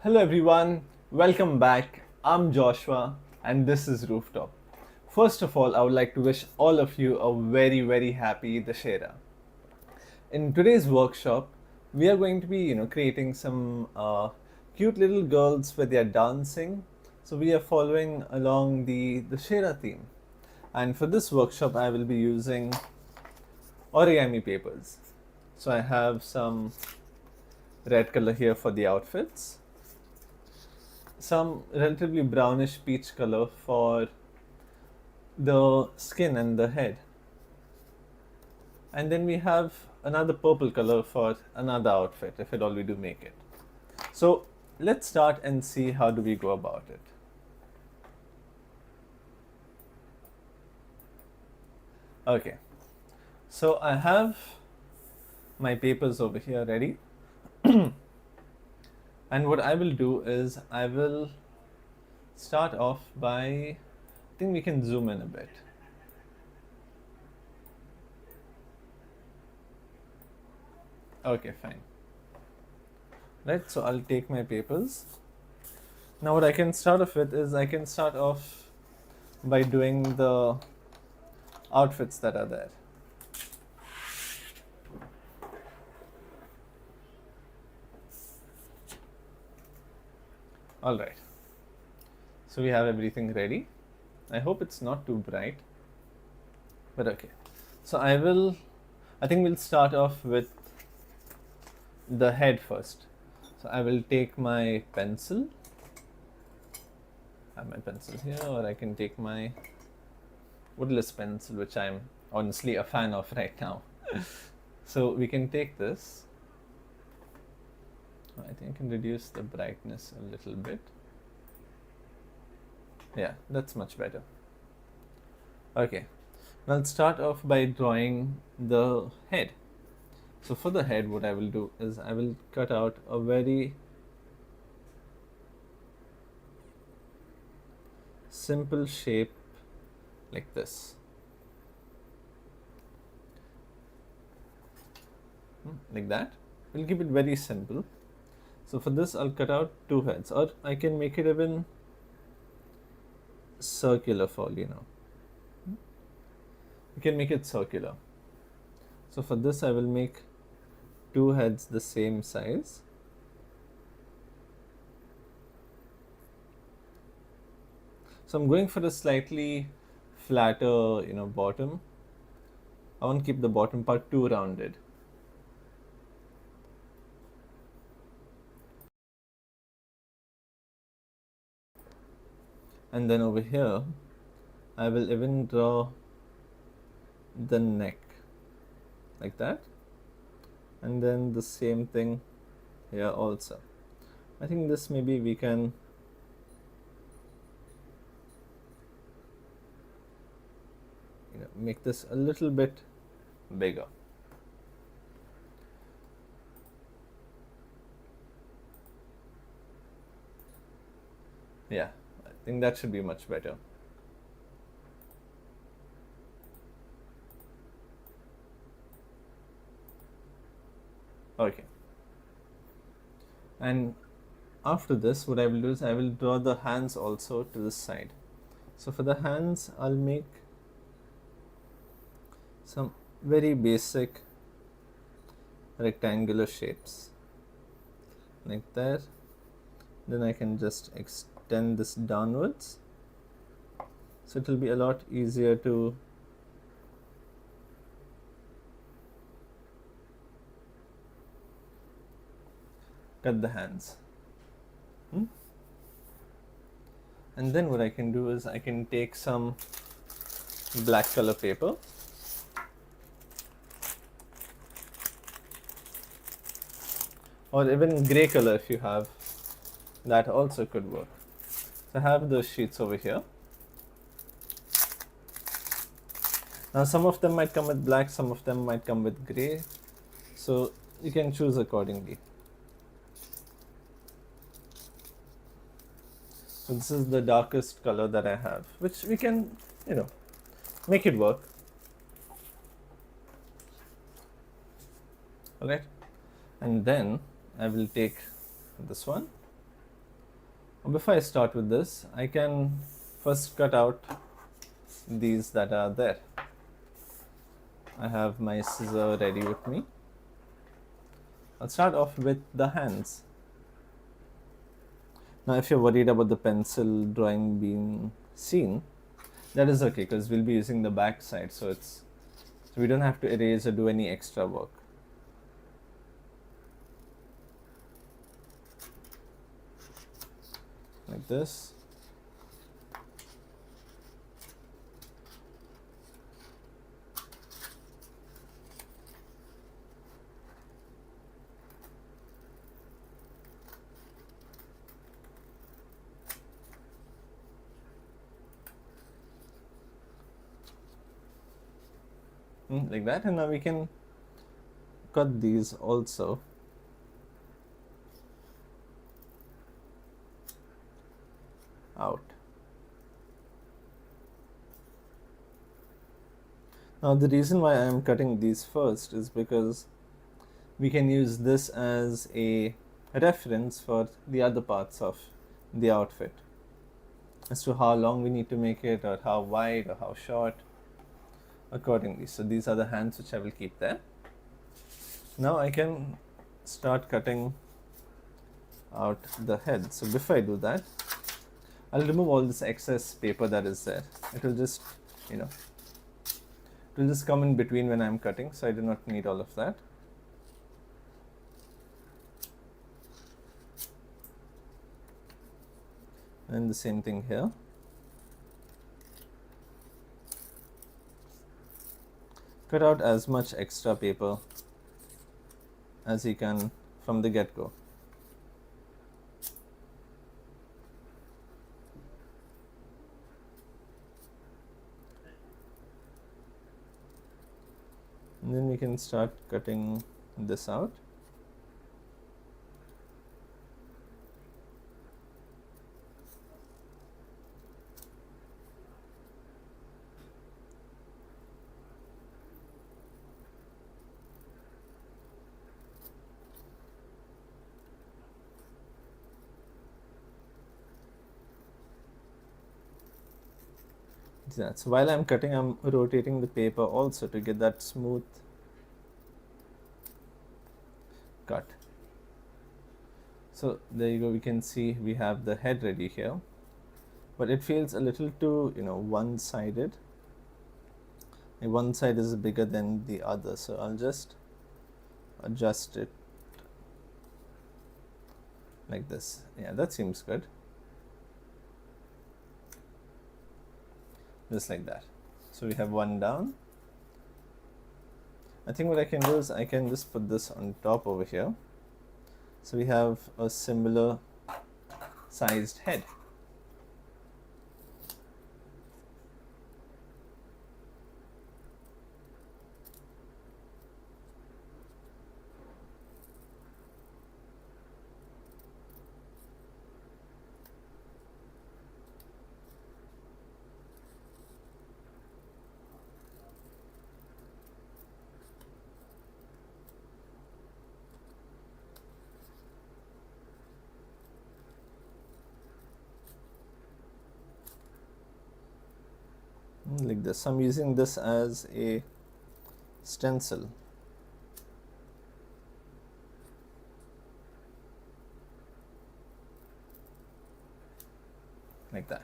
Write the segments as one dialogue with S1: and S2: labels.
S1: Hello everyone, welcome back. I'm Joshua and this is Rooftop. First of all, I would like to wish all of you a very happy Dusshera. In today's workshop, we are going to be creating some cute little girls where they are dancing. So we are following along the Dusshera theme. And for this workshop, I will be using origami papers. So I have some red color here for the outfits, some relatively brownish peach color for the skin and the head, and then we have another purple color for another outfit if at all we do make it. So let's start and see how do we go about it. Okay, so I have my papers over here ready. And what I will do is I will start off by, I think we can zoom in a bit. Okay, fine. Right, so I'll take my papers. Now what I can start off with is I can start off by doing the outfits that are there. All right, so we have everything ready. I hope it's not too bright, but okay. So I think we'll start off with the head first. So I will take my pencil. I have my pencil here, or I can take my woodless pencil, which I'm honestly a fan of right now. So we can take this. I think I can reduce the brightness a little bit. Yeah, that's much better. Okay, now I'll start off by drawing the head. So for the head, what I will do is I will cut out a very simple shape like this. Like that. We'll keep it very simple. So for this, I'll cut out two heads, or I can make it even circular for all you know. You can make it circular. So for this, I will make two heads the same size. So I'm going for a slightly flatter, bottom. I want to keep the bottom part too rounded. And then over here, I will even draw the neck like that. And then the same thing here also. I think this maybe we can make this a little bit bigger. Yeah, I think that should be much better. Okay. And after this, what I will do is I will draw the hands also to this side. So for the hands, I'll make some very basic rectangular shapes like that. Then I can just extend this downwards, so it will be a lot easier to cut the hands. And then what I can do is I can take some black color paper, or even gray color if you have, that also could work. So I have those sheets over here. Now some of them might come with black, some of them might come with gray, so you can choose accordingly. So this is the darkest color that I have, which we can, make it work. Alright, and then I will take this one Before I start with this, I can first cut out these that are there. I have my scissor ready with me. I'll start off with the hands. Now, if you're worried about the pencil drawing being seen, that is okay because we'll be using the back side, so we don't have to erase or do any extra work. Like this. Like that, and now we can cut these also out. Now the reason why I am cutting these first is because we can use this as a reference for the other parts of the outfit as to how long we need to make it, or how wide or how short, accordingly. So these are the hands which I will keep there. Now I can start cutting out the head. So before I do that, I'll remove all this excess paper that is there. It will just, it will just come in between when I'm cutting, so I do not need all of that. And the same thing here. Cut out as much extra paper as you can from the get-go. And then we can start cutting this out. So while I'm cutting, I'm rotating the paper also to get that smooth cut. So there you go, we can see we have the head ready here, but it feels a little too one-sided. One side is bigger than the other, so I'll just adjust it like this. Yeah, that seems good. Just like that. So we have one down. I think what I can do is I can just put this on top over here, so we have a similar sized head. Like this. I'm using this as a stencil. Like that.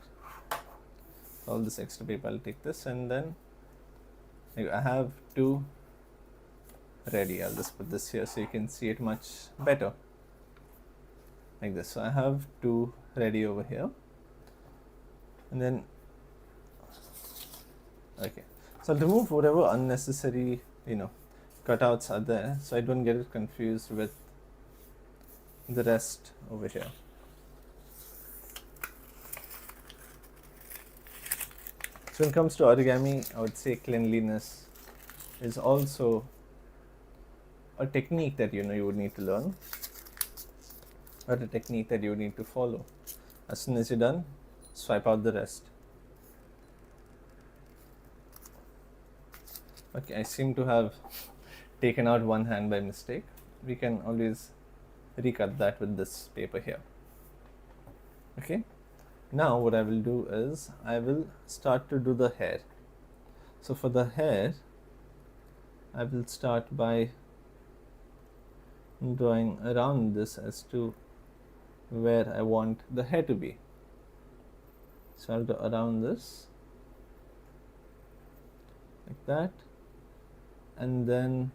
S1: All this extra paper, I'll take this, and then I have two ready. I'll just put this here so you can see it much better. Like this. So I have two ready over here, and then okay, so I'll remove whatever unnecessary cutouts are there, so I don't get it confused with the rest over here. So when it comes to origami, I would say cleanliness is also a technique that you would need to learn, or a technique that you would need to follow. As soon as you're done, swipe out the rest. Okay, I seem to have taken out one hand by mistake. We can always recut that with this paper here. Okay, now what I will do is I will start to do the hair. So for the hair, I will start by drawing around this as to where I want the hair to be. So I'll do around this like that, and then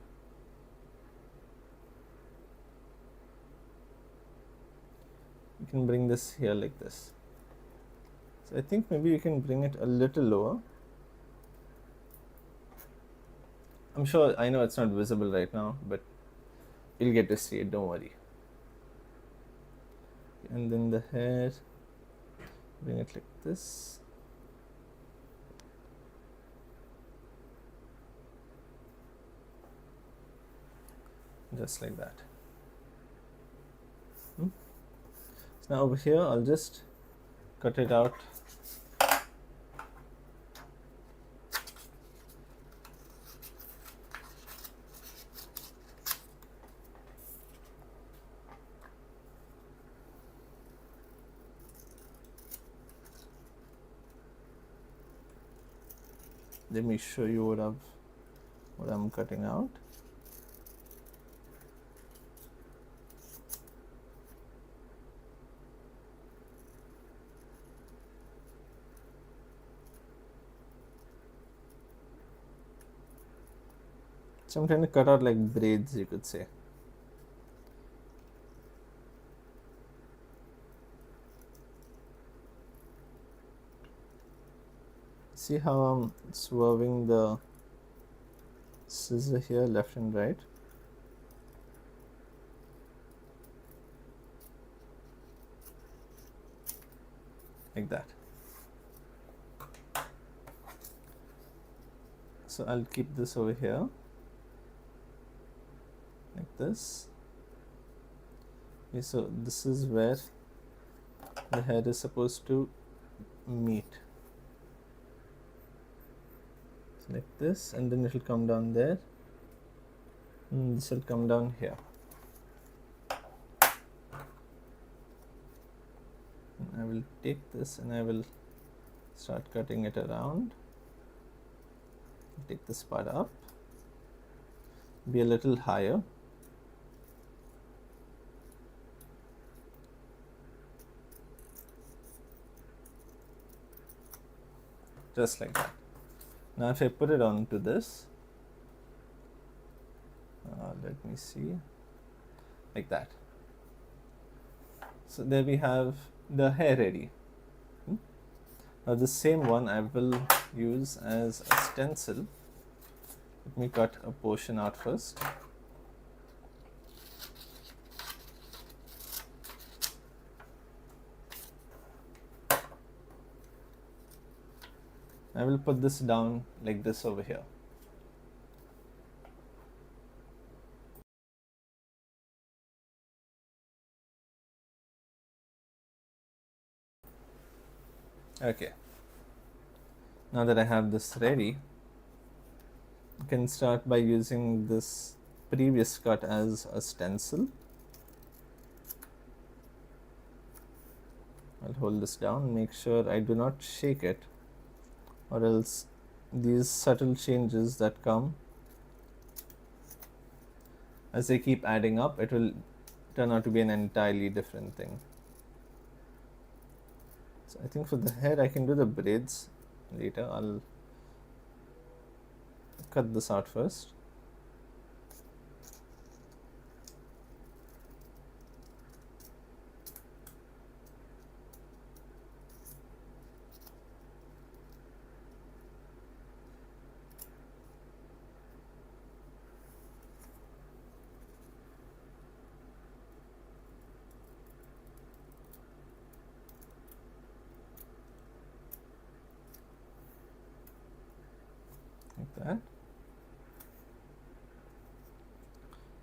S1: you can bring this here like this. So I think maybe you can bring it a little lower. I'm sure, I know it's not visible right now, but you'll get to see it, don't worry. And then the hair, bring it like this. Just like that. So now over here, I'll just cut it out. Let me show you what I'm cutting out. So I'm trying to cut out like braids, you could say. See how I'm swerving the scissor here left and right? Like that. So I'll keep this over here like this. Okay, so this is where the hair is supposed to meet. So like this, and then it will come down there, and this will come down here. And I will take this and I will start cutting it around. Take this part up, be a little higher. Just like that. Now if I put it onto this, let me see, like that. So there we have the hair ready. Now the same one I will use as a stencil. Let me cut a portion out first. I will put this down like this over here. Okay. Now that I have this ready, I can start by using this previous cut as a stencil. I'll hold this down, make sure I do not shake it, or else these subtle changes that come as they keep adding up, it will turn out to be an entirely different thing. So I think for the hair I can do the braids later. I'll cut this out first. Like that.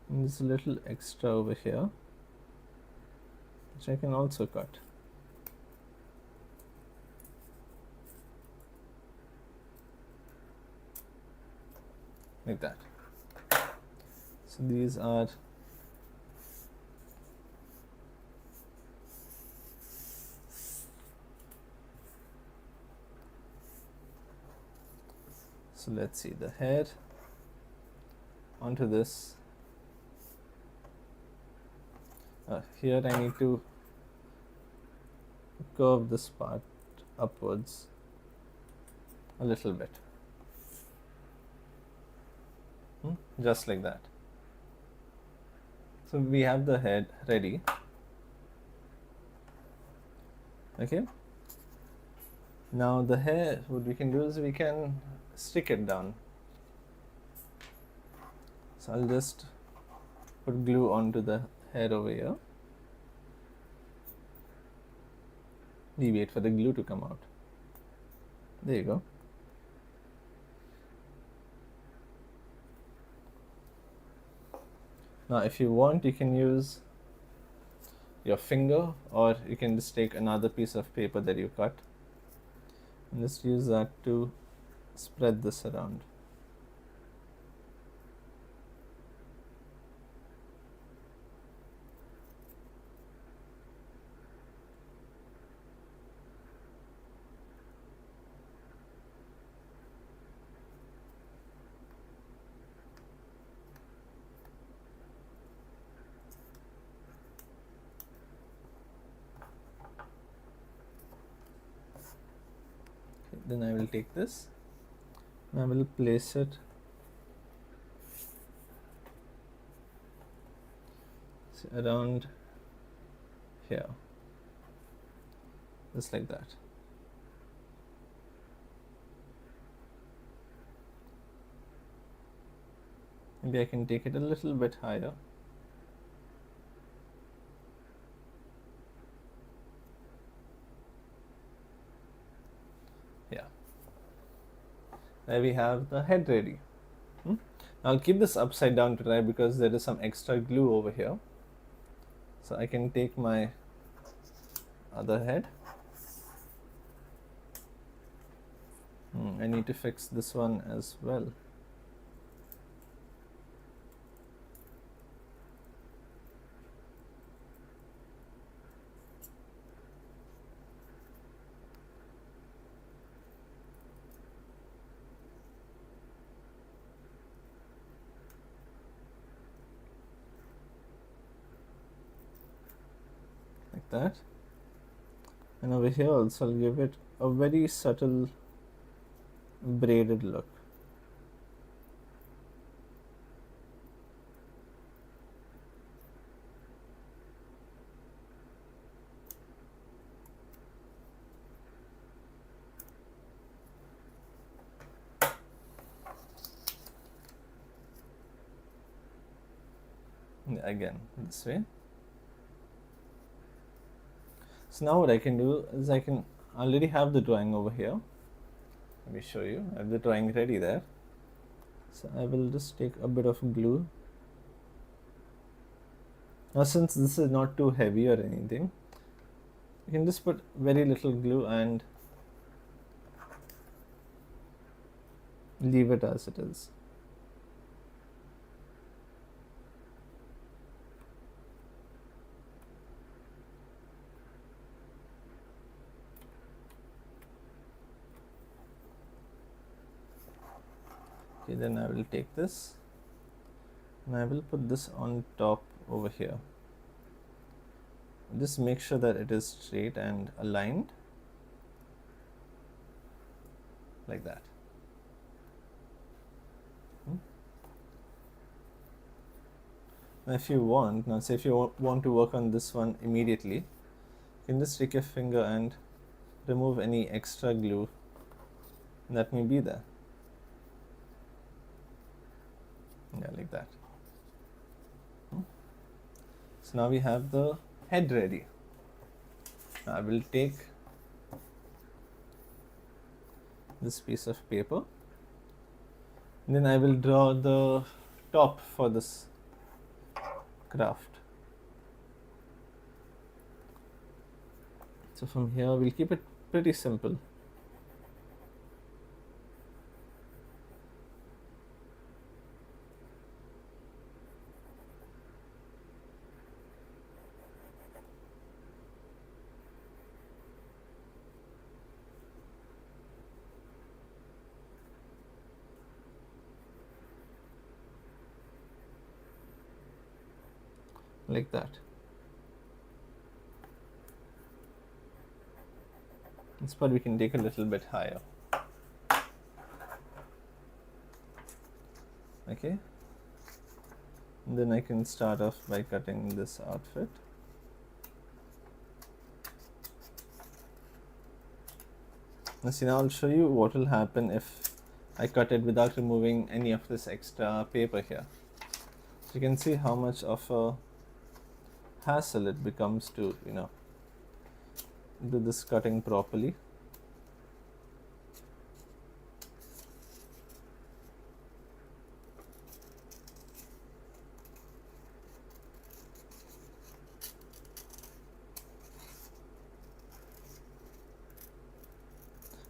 S1: And there's a little extra over here, which I can also cut. Like that. So these are So let's see the hair onto this. Here I need to curve this part upwards a little bit. Just like that. So we have the head ready. Okay. Now the hair, what we can do is we can stick it down. So I'll just put glue onto the hair over here. We wait for the glue to come out. There you go. Now if you want, you can use your finger, or you can just take another piece of paper that you cut and just use that to spread this around. Then I will take this and I will place it around here, just like that. Maybe I can take it a little bit higher. Yeah. There we have the head ready. I'll keep this upside down to dry because there is some extra glue over here. So I can take my other head. I need to fix this one as well. That, and over here also I'll give it a very subtle braided look. Again, this way. So now what I can do is I already have the drawing over here. Let me show you. I have the drawing ready there. So I will just take a bit of glue. Now since this is not too heavy or anything, you can just put very little glue and leave it as it is. Okay, then I will take this and I will put this on top over here. Just make sure that it is straight and aligned like that. Now if you want, say if you want to work on this one immediately, you can just take your finger and remove any extra glue that may be there. Yeah, like that. So now we have the head ready. Now I will take this piece of paper and then I will draw the top for this craft. So from here we'll keep it pretty simple. like that. This part we can take a little bit higher. Okay, and then I can start off by cutting this outfit. Now see, now I'll show you what will happen if I cut it without removing any of this extra paper here. So you can see how much of a hassle it becomes to, do this cutting properly.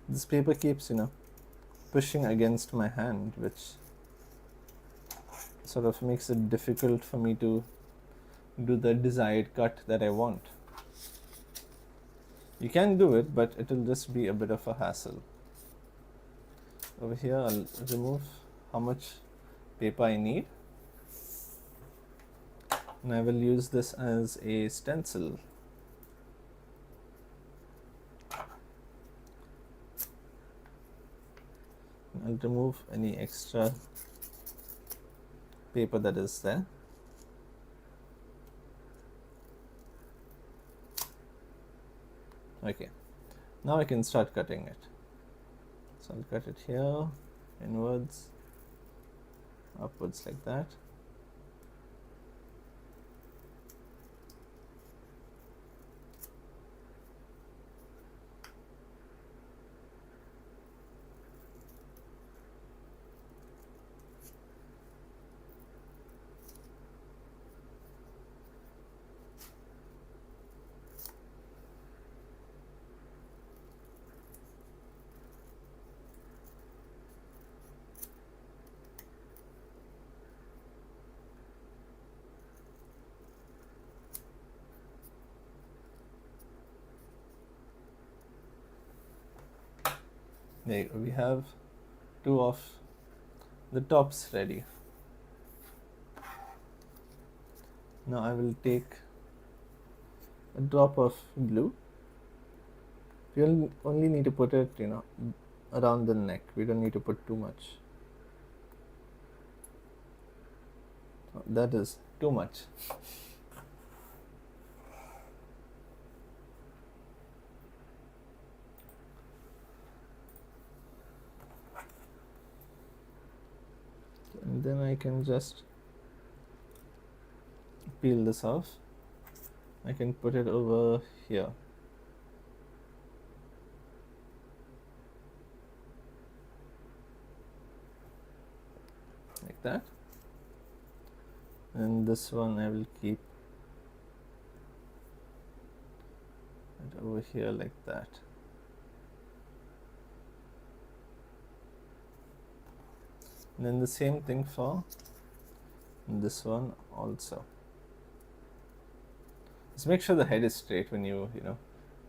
S1: This paper keeps, pushing against my hand, which sort of makes it difficult for me to do the desired cut that I want. You can do it, but it will just be a bit of a hassle. Over here, I'll remove how much paper I need, and I will use this as a stencil. I'll remove any extra paper that is there. Okay, now I can start cutting it. So I'll cut it here, inwards, upwards like that. There you go. We have two of the tops ready. Now I will take a drop of glue. We only need to put it, around the neck. We don't need to put too much. That is too much. And then I can just peel this off. I can put it over here. Like that. And this one I will keep it over here like that. And then the same thing for this one also. Just make sure the head is straight when you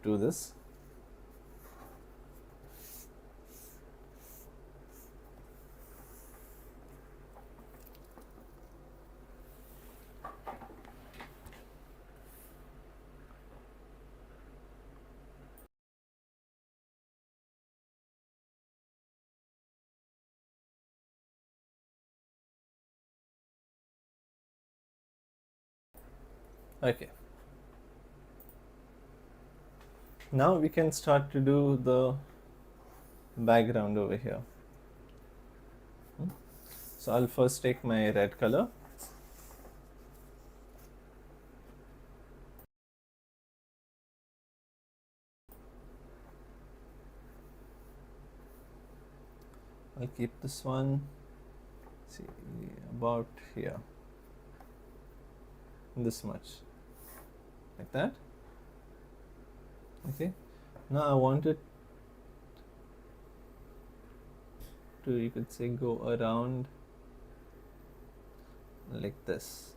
S1: do this. Okay. Now we can start to do the background over here. So I'll first take my red color. I'll keep this one, see, about here, this much, like that. Okay, now I want it to, you could say, go around like this.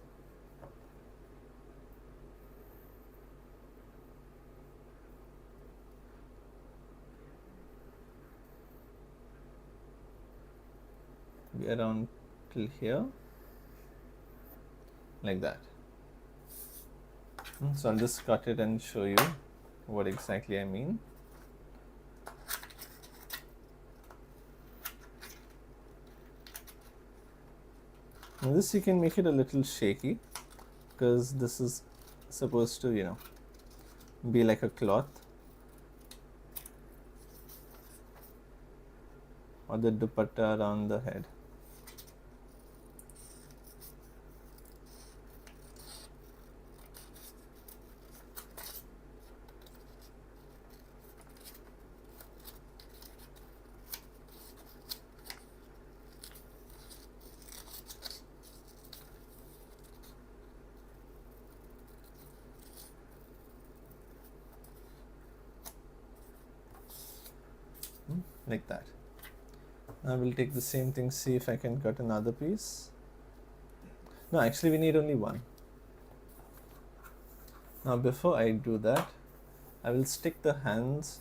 S1: Be around till here, like that. So I'll just cut it and show you what exactly I mean. Now this you can make it a little shaky because this is supposed to, be like a cloth or the dupatta around the head. Like that. I will take the same thing, see if I can cut another piece. No, actually we need only one. Now before I do that, I will stick the hands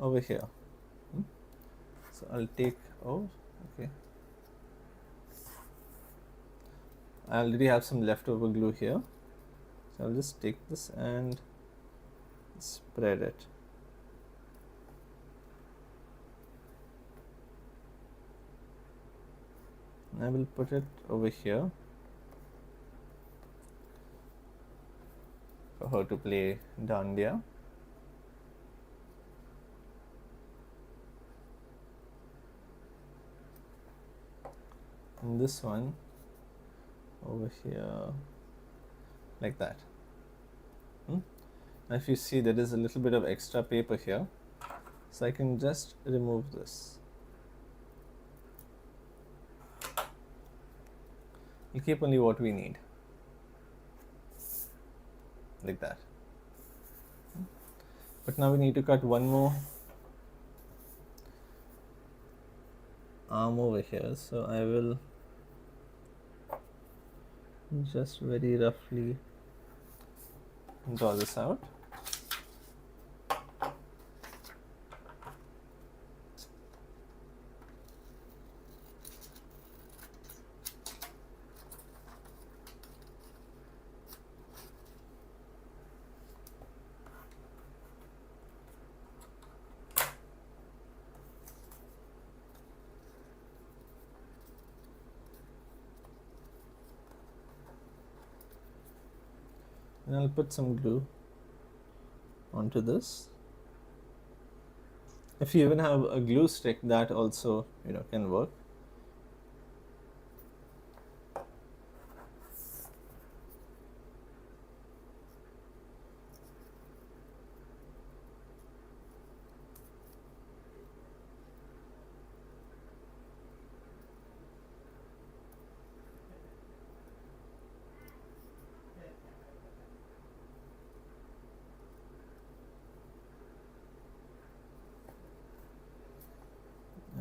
S1: over here. So I'll take, okay. I already have some leftover glue here. So I'll just take this and spread it. I will put it over here for her to play dandiya. And this one over here, like that. Now if you see, there is a little bit of extra paper here, so I can just remove this. We'll keep only what we need, like that. But now we need to cut one more arm over here, so I will just very roughly draw this out. And I'll put some glue onto this. If you even have a glue stick, that also can work.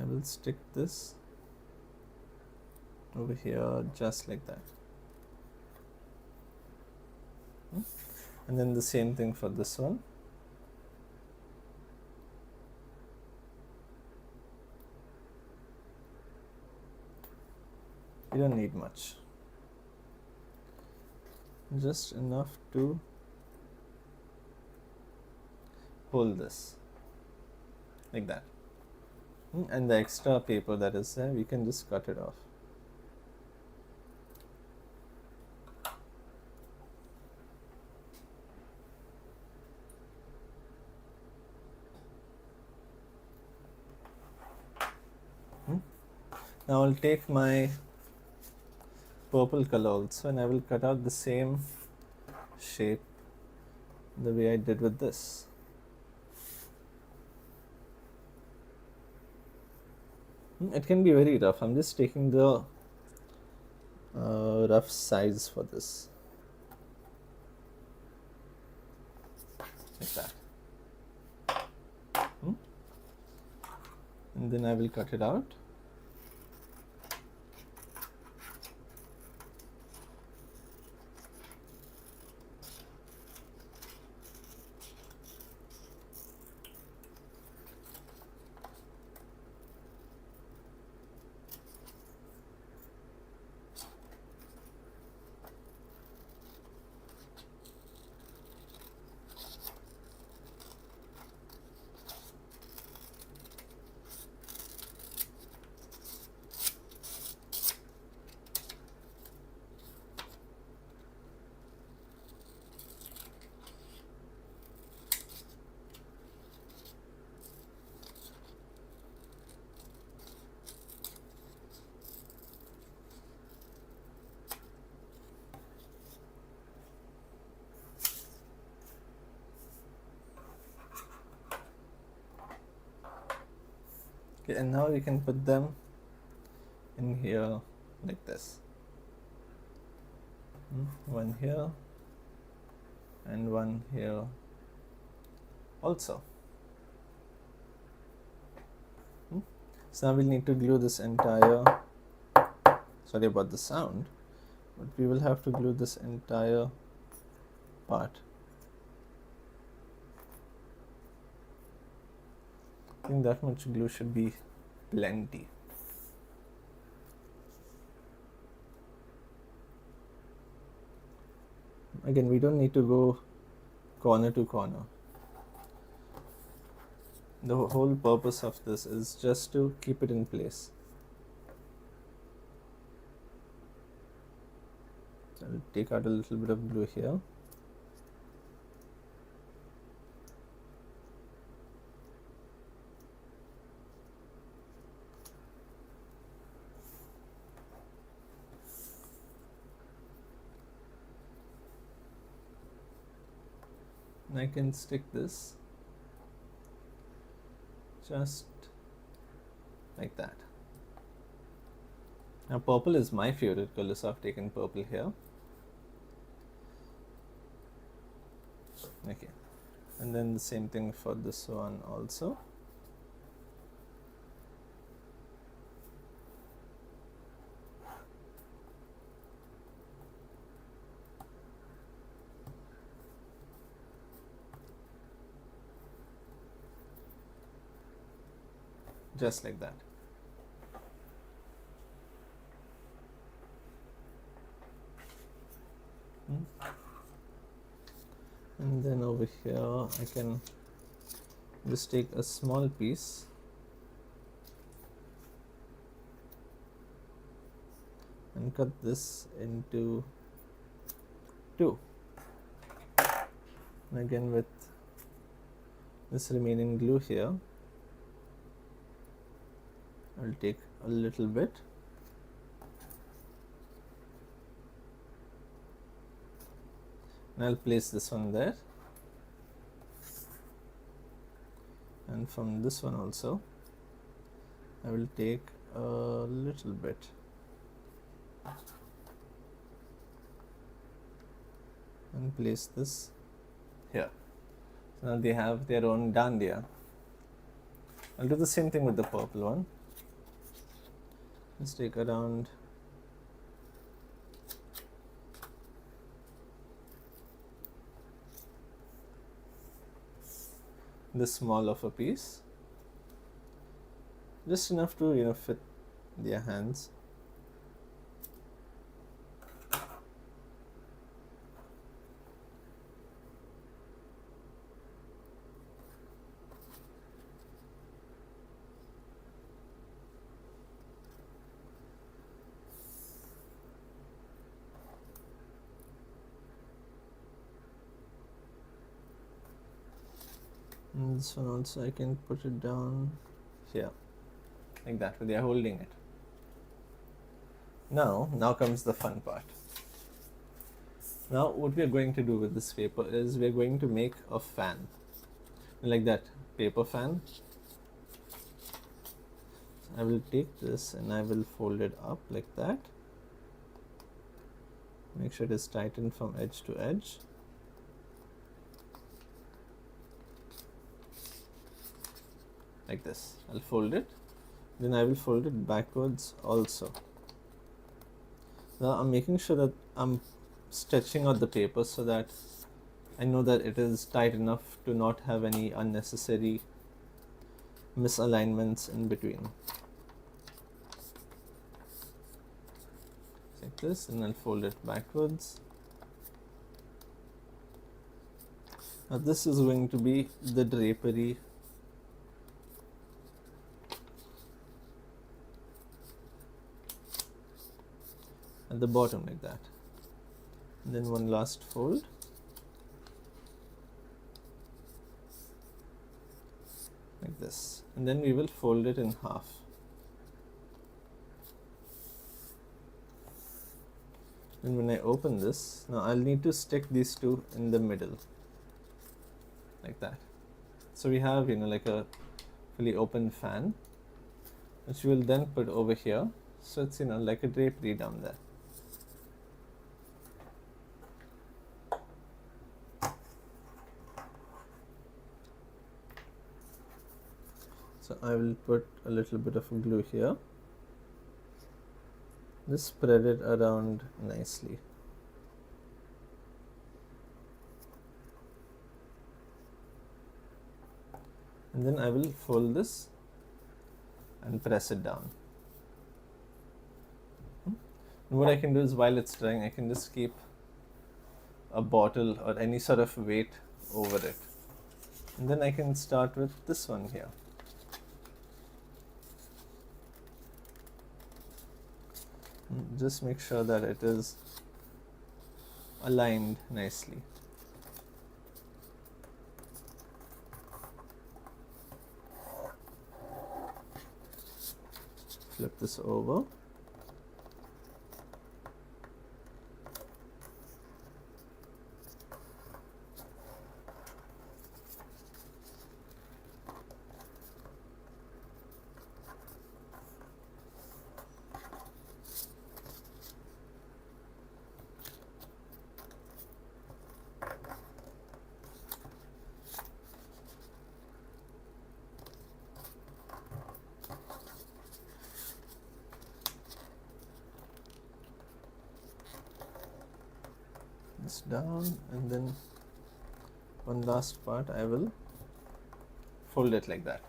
S1: I will stick this over here just like that. And then the same thing for this one. You don't need much, just enough to hold this like that. And the extra paper that is there, we can just cut it off. Now I'll take my purple color also and I will cut out the same shape the way I did with this. It can be very rough. I'm just taking the rough size for this, like that. And then I will cut it out. Okay, and now you can put them in here like this. One here and one here also. So now we'll need to glue this entire, sorry about the sound, but we will have to glue this entire part. I think that much glue should be plenty. Again, we don't need to go corner to corner. The whole purpose of this is just to keep it in place. I'll take out a little bit of glue here. And I can stick this just like that. Now purple is my favorite color, so I've taken purple here. Okay, and then the same thing for this one also. Just like that. And then over here I can just take a small piece and cut this into two. And again with this remaining glue here, I'll take a little bit and I'll place this one there, and from this one also I will take a little bit and place this here. So now they have their own dandiya. I'll do the same thing with the purple one. Let's take around this small of a piece, just enough to fit their hands. And this one also I can put it down here like that, where they are holding it. Now comes the fun part. Now what we are going to do with this paper is we are going to make a fan, like that paper fan. I will take this and I will fold it up like that. Make sure it is tightened from edge to edge. Like this. I'll fold it, then I will fold it backwards also. Now I'm making sure that I'm stretching out the paper so that I know that it is tight enough to not have any unnecessary misalignments in between. Like this, and I'll fold it backwards. Now this is going to be the drapery at the bottom like that, and then one last fold, like this, and then we will fold it in half. And when I open this, now I'll need to stick these two in the middle like that. So we have like a fully open fan, which we'll then put over here. So it's, like a drapery down there. So I will put a little bit of glue here. Just spread it around nicely. And then I will fold this and press it down. And what I can do is, while it's drying, I can just keep a bottle or any sort of weight over it. And then I can start with this one here. Just make sure that it is aligned nicely. Flip this over. This down, and then one last part I will fold it like that.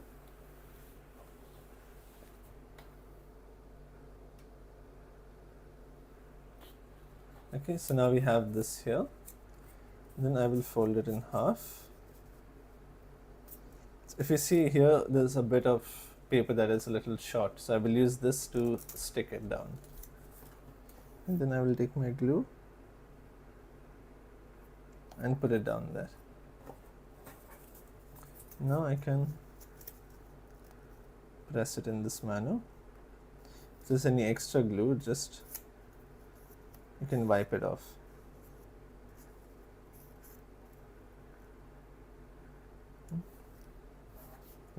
S1: Okay, so now we have this here. Then I will fold it in half. So if you see here, there's a bit of paper that is a little short, so I will use this to stick it down. And then I will take my glue and put it down there. Now I can press it in this manner. If there's any extra glue, just you can wipe it off.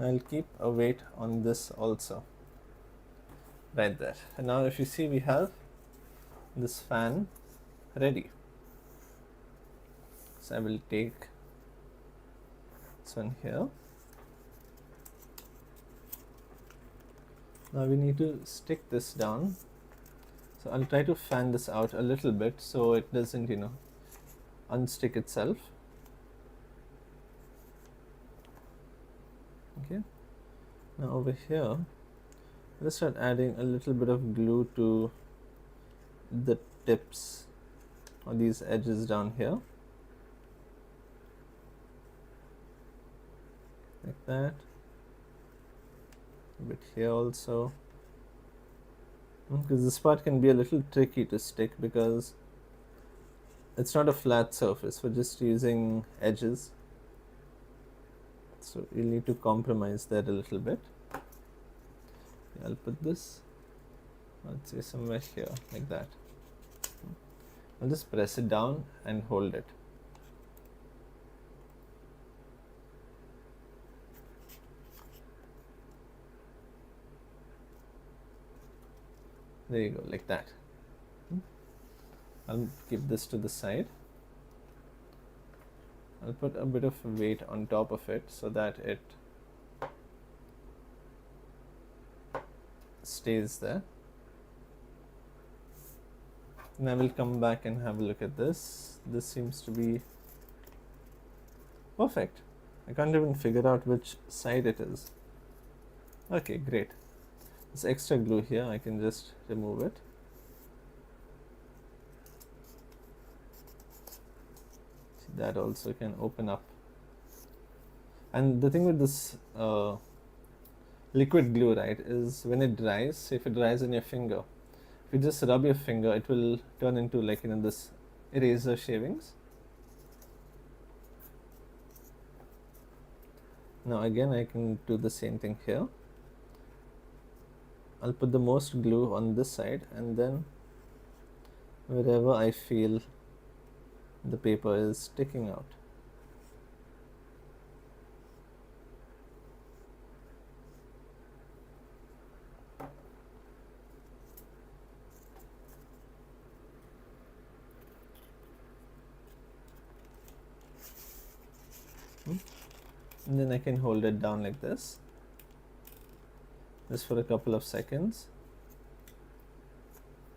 S1: I'll keep a weight on this also, right there. And now if you see, we have this fan ready. So I will take this one here. Now we need to stick this down. So I'll try to fan this out a little bit so it doesn't, unstick itself. Okay. Now over here, let's start adding a little bit of glue to the tips or these edges down here. Like that. A bit here also. Because this part can be a little tricky to stick because it's not a flat surface, we're just using edges. So you'll need to compromise that a little bit. I'll put this, let's say somewhere here, like that. I'll just press it down and hold it. There you go, like that. I'll keep this to the side. I'll put a bit of weight on top of it so that it stays there. And I will come back and have a look at this. This seems to be perfect. I can't even figure out which side it is. Okay, great. This extra glue here, I can just remove it. See, that also can open up. And the thing with this liquid glue, right, is when it dries, say if it dries on your finger, if you just rub your finger, it will turn into like, this eraser shavings. Now again, I can do the same thing here. I'll put the most glue on this side, and then wherever I feel the paper is sticking out. And then I can hold it down like this, just for a couple of seconds.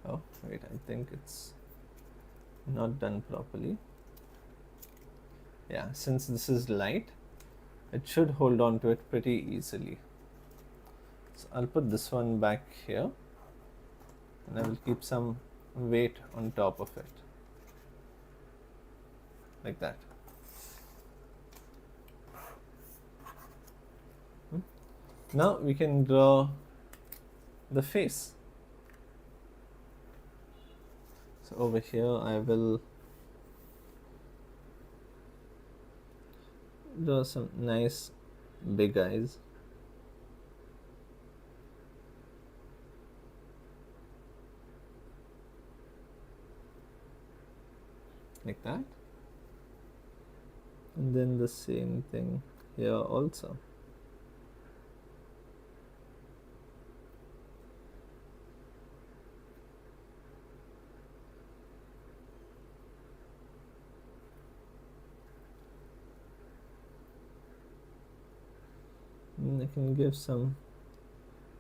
S1: Oh wait, I think it's not done properly. Yeah, since this is light, it should hold on to it pretty easily. So I'll put this one back here, and I will keep some weight on top of it, like that. Now we can draw the face. So over here I will draw some nice big eyes. Like that. And then the same thing here also. And I can give some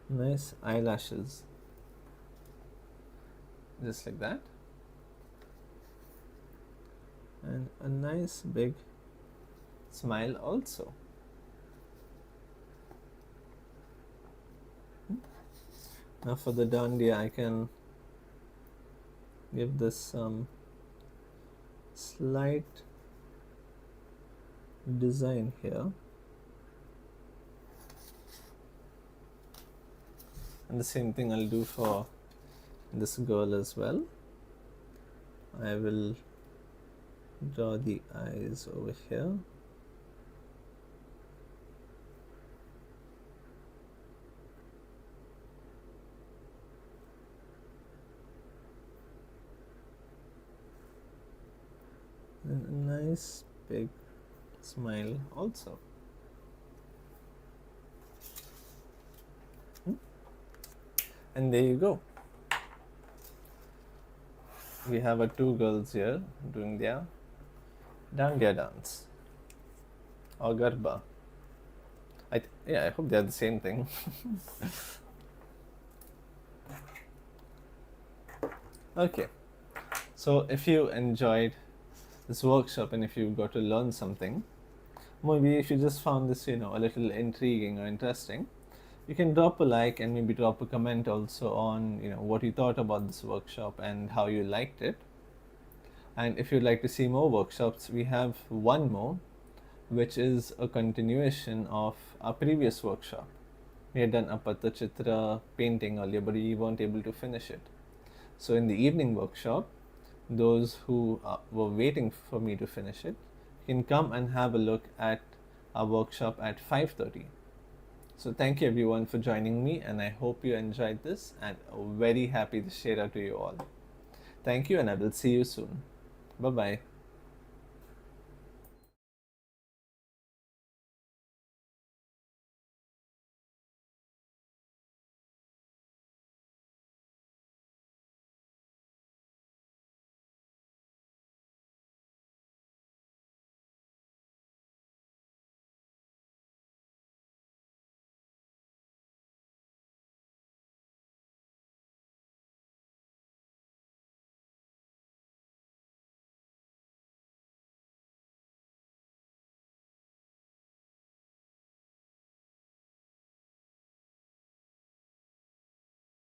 S1: nice eyelashes, just like that, and a nice big smile also. Now for the dandiya, I can give this some slight design here, and the same thing I'll do for this girl as well. I will draw the eyes over here. And a nice big smile also. And there you go. We have our two girls here doing their dandiya dance or garba. I hope they're the same thing. Okay, so if you enjoyed this workshop and if you got to learn something, maybe if you just found this a little intriguing or interesting, you can drop a like and maybe drop a comment also on what you thought about this workshop and how you liked it. And if you'd like to see more workshops, we have one more, which is a continuation of our previous workshop. We had done a Pattachitra painting earlier, but we weren't able to finish it. So in the evening workshop, those who were waiting for me to finish it can come and have a look at our workshop at 5:30. So thank you everyone for joining me, and I hope you enjoyed this, and a very happy Dusshera to you all. Thank you, and I will see you soon. Bye bye.